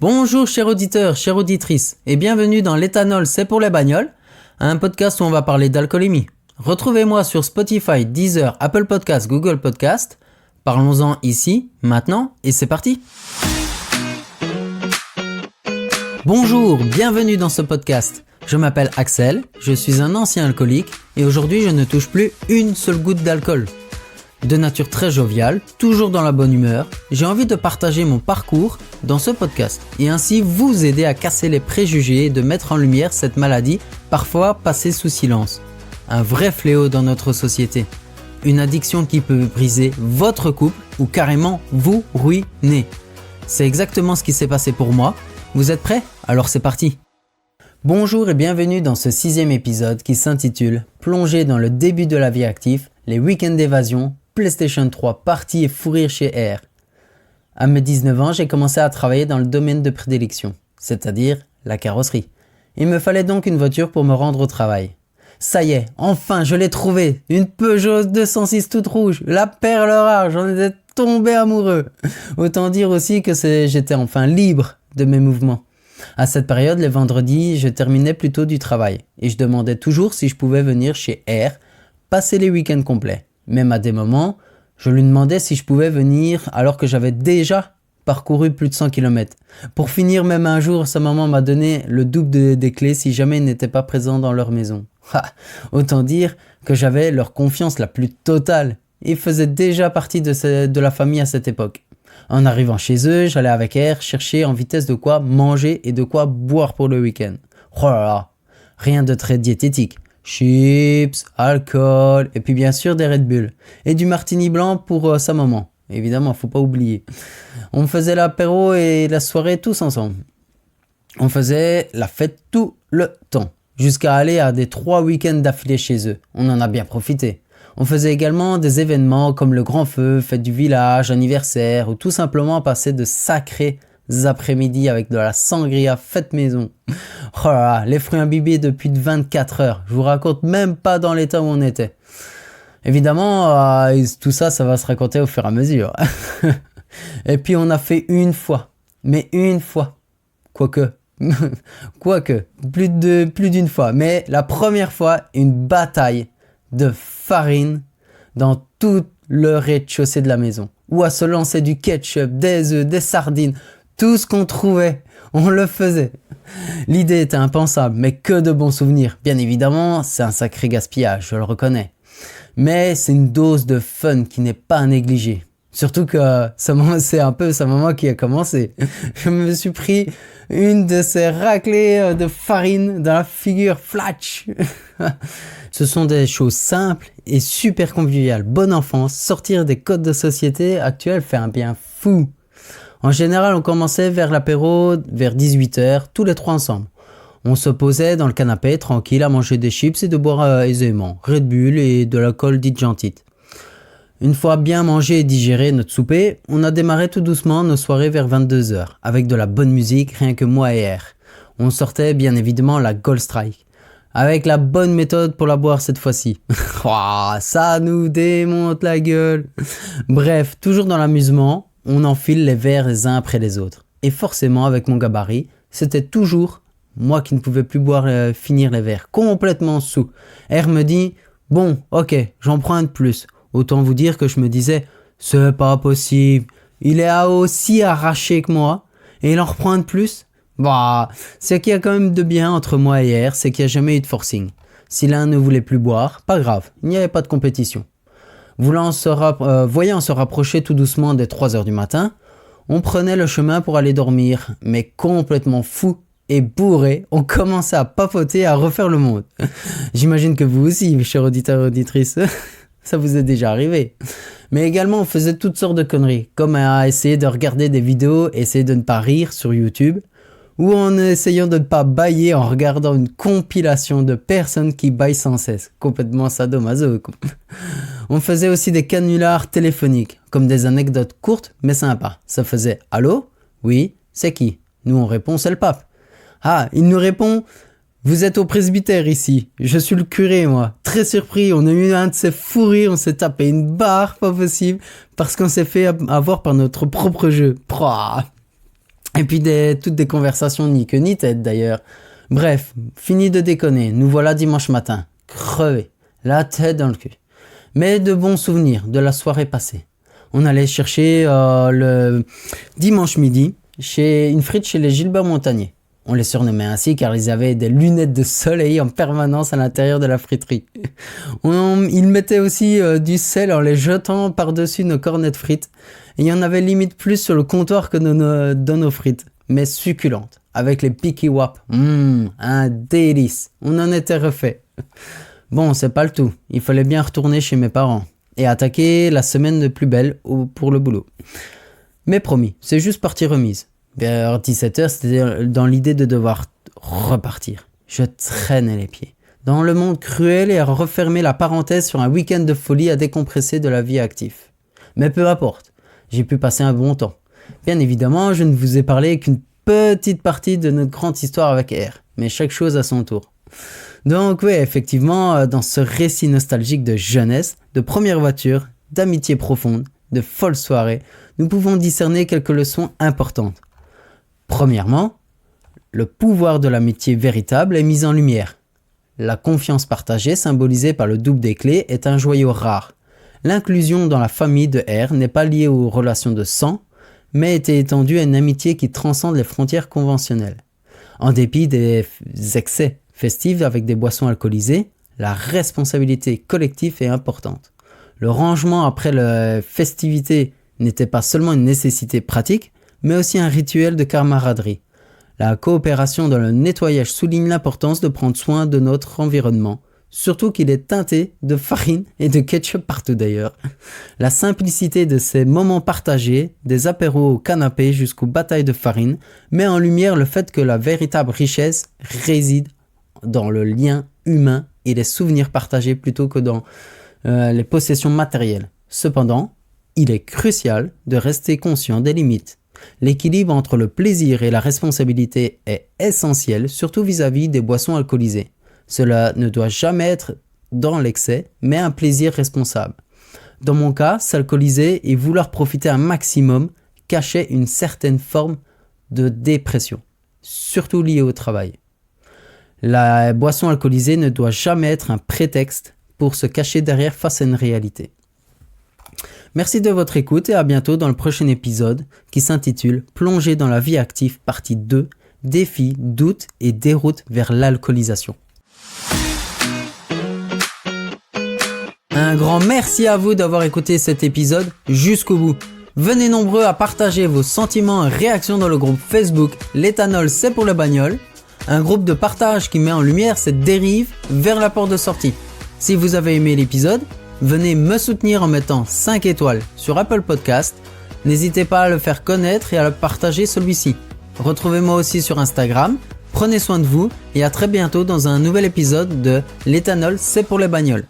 Bonjour chers auditeurs, chères auditrices, et bienvenue dans l'Éthanol c'est pour les bagnoles, un podcast où on va parler d'alcoolémie. Retrouvez-moi sur Spotify, Deezer, Apple Podcasts, Google Podcasts. Parlons-en ici, maintenant, et c'est parti. Bonjour, bienvenue dans ce podcast. Je m'appelle Axel, je suis un ancien alcoolique, et aujourd'hui je ne touche plus une seule goutte d'alcool. De nature très joviale, toujours dans la bonne humeur, j'ai envie de partager mon parcours dans ce podcast et ainsi vous aider à casser les préjugés et de mettre en lumière cette maladie parfois passée sous silence. Un vrai fléau dans notre société. Une addiction qui peut briser votre couple ou carrément vous ruiner. C'est exactement ce qui s'est passé pour moi. Vous êtes prêts ? Alors c'est parti. Bonjour et bienvenue dans ce 6e épisode qui s'intitule « Plonger dans le début de la vie active, les week-ends d'évasion, PlayStation 3, parties et fou rire chez R ». À mes 19 ans, j'ai commencé à travailler dans le domaine de prédilection, c'est-à-dire la carrosserie. Il me fallait donc une voiture pour me rendre au travail. Ça y est, enfin je l'ai trouvée, une Peugeot 206 toute rouge, la perle rare, j'en étais tombé amoureux. Autant dire aussi que j'étais enfin libre de mes mouvements. À cette période, les vendredis, je terminais plus tôt du travail et je demandais toujours si je pouvais venir chez R, passer les week-ends complets. Même à des moments, je lui demandais si je pouvais venir alors que j'avais déjà parcouru plus de 100 km. Pour finir, même un jour, sa maman m'a donné le double des clés si jamais ils n'étaient pas présents dans leur maison. Autant dire que j'avais leur confiance la plus totale. Ils faisaient déjà partie de la famille à cette époque. En arrivant chez eux, j'allais avec R chercher en vitesse de quoi manger et de quoi boire pour le week-end. Oh là là, rien de très diététique. Chips, alcool, et puis bien sûr des Red Bull. Et du martini blanc pour sa maman. Évidemment, faut pas oublier. On faisait l'apéro et la soirée tous ensemble. On faisait la fête tout le temps. Jusqu'à aller à des 3 week-ends d'affilée chez eux. On en a bien profité. On faisait également des événements comme le grand feu, fête du village, anniversaire, ou tout simplement passer de sacrés après-midi avec de la sangria faite maison. Oh là là, les fruits imbibés depuis 24 heures. Je vous raconte même pas dans l'état où on était. Évidemment, tout ça va se raconter au fur et à mesure. Et puis on a fait une fois. Mais une fois. Quoique, plus d'une fois. Mais la première fois, une bataille de farine dans tout le rez-de-chaussée de la maison. Où à se lancer du ketchup, des œufs, des sardines. Tout ce qu'on trouvait, on le faisait. L'idée était impensable, mais que de bons souvenirs. Bien évidemment, c'est un sacré gaspillage, je le reconnais. Mais c'est une dose de fun qui n'est pas à négliger. Surtout que c'est un peu sa maman qui a commencé. Je me suis pris une de ces raclées de farine dans la figure flatch. Ce sont des choses simples et super conviviales. Bonne enfance, sortir des codes de société actuels fait un bien fou. En général, on commençait vers l'apéro, vers 18h, tous les trois ensemble. On se posait dans le canapé, tranquille, à manger des chips et de boire aisément, Red Bull et de l'alcool dit gentite. Une fois bien mangé et digéré notre souper, on a démarré tout doucement nos soirées vers 22h, avec de la bonne musique, rien que moi et R. On sortait bien évidemment la Gold Strike, avec la bonne méthode pour la boire cette fois-ci. Ça nous démonte la gueule. Bref, toujours dans l'amusement, on enfile les verres les uns après les autres. Et forcément, avec mon gabarit, c'était toujours moi qui ne pouvais plus finir les verres, complètement sous. R me dit « Bon, ok, j'en prends un de plus ». Autant vous dire que je me disais « C'est pas possible, il est aussi arraché que moi, et il en reprend un de plus ?» C'est qu'il y a quand même de bien entre moi et R, c'est qu'il n'y a jamais eu de forcing. Si l'un ne voulait plus boire, pas grave, il n'y avait pas de compétition. Voyant se rapprocher tout doucement des 3h du matin, on prenait le chemin pour aller dormir, mais complètement fou et bourré, on commençait à papoter et à refaire le monde. J'imagine que vous aussi, mes chers auditeurs et auditrices, ça vous est déjà arrivé. Mais également, on faisait toutes sortes de conneries, comme à essayer de regarder des vidéos, essayer de ne pas rire sur YouTube, ou en essayant de ne pas bâiller en regardant une compilation de personnes qui bâillent sans cesse, complètement sadomaso. On faisait aussi des canulars téléphoniques, comme des anecdotes courtes mais sympas. Ça faisait « Allô ? Oui, c'est qui ?» Nous on répond « C'est le pape ». Ah, il nous répond « Vous êtes au presbytère ici, je suis le curé moi ». Très surpris, on a eu un de ces fous rires, on s'est tapé une barre pas possible parce qu'on s'est fait avoir par notre propre jeu. Et puis toutes des conversations ni queue ni tête d'ailleurs. Bref, fini de déconner, nous voilà dimanche matin, crevés, la tête dans le cul. Mais de bons souvenirs de la soirée passée. On allait chercher le dimanche midi une frite chez les Gilbert Montagnier. On les surnommait ainsi car ils avaient des lunettes de soleil en permanence à l'intérieur de la friterie. Ils mettaient aussi du sel en les jetant par-dessus nos cornets de frites. Et il y en avait limite plus sur le comptoir que dans nos frites, mais succulentes, avec les Picky Wap. Un délice, on en était refait. Bon, c'est pas le tout, il fallait bien retourner chez mes parents et attaquer la semaine de plus belle pour le boulot. Mais promis, c'est juste partie remise. Vers 17h, c'était dans l'idée de devoir repartir. Je traînais les pieds dans le monde cruel et à refermer la parenthèse sur un week-end de folie à décompresser de la vie active. Mais peu importe, j'ai pu passer un bon temps. Bien évidemment, je ne vous ai parlé qu'une petite partie de notre grande histoire avec R, mais chaque chose à son tour. Donc oui, effectivement, dans ce récit nostalgique de jeunesse, de première voiture, d'amitié profonde, de folles soirées, nous pouvons discerner quelques leçons importantes. Premièrement, le pouvoir de l'amitié véritable est mis en lumière. La confiance partagée, symbolisée par le double des clés, est un joyau rare. L'inclusion dans la famille de R n'est pas liée aux relations de sang, mais était étendue à une amitié qui transcende les frontières conventionnelles. En dépit des excès festifs avec des boissons alcoolisées, la responsabilité collective est importante. Le rangement après la festivité n'était pas seulement une nécessité pratique, mais aussi un rituel de camaraderie. La coopération dans le nettoyage souligne l'importance de prendre soin de notre environnement, surtout qu'il est teinté de farine et de ketchup partout d'ailleurs. La simplicité de ces moments partagés, des apéros au canapé jusqu'aux batailles de farine, met en lumière le fait que la véritable richesse réside dans le lien humain et les souvenirs partagés plutôt que dans les possessions matérielles. Cependant, il est crucial de rester conscient des limites. L'équilibre entre le plaisir et la responsabilité est essentiel, surtout vis-à-vis des boissons alcoolisées. Cela ne doit jamais être dans l'excès, mais un plaisir responsable. Dans mon cas, s'alcooliser et vouloir profiter un maximum cachait une certaine forme de dépression, surtout liée au travail. La boisson alcoolisée ne doit jamais être un prétexte pour se cacher derrière face à une réalité. Merci de votre écoute et à bientôt dans le prochain épisode qui s'intitule « Plonger dans la vie active partie 2, défis, doutes et déroutes vers l'alcoolisation ». Un grand merci à vous d'avoir écouté cet épisode jusqu'au bout. Venez nombreux à partager vos sentiments et réactions dans le groupe Facebook « L'éthanol c'est pour le bagnole », un groupe de partage qui met en lumière cette dérive vers la porte de sortie. Si vous avez aimé l'épisode, venez me soutenir en mettant 5 étoiles sur Apple Podcast. N'hésitez pas à le faire connaître et à le partager celui-ci. Retrouvez-moi aussi sur Instagram. Prenez soin de vous et à très bientôt dans un nouvel épisode de L'éthanol c'est pour les bagnoles.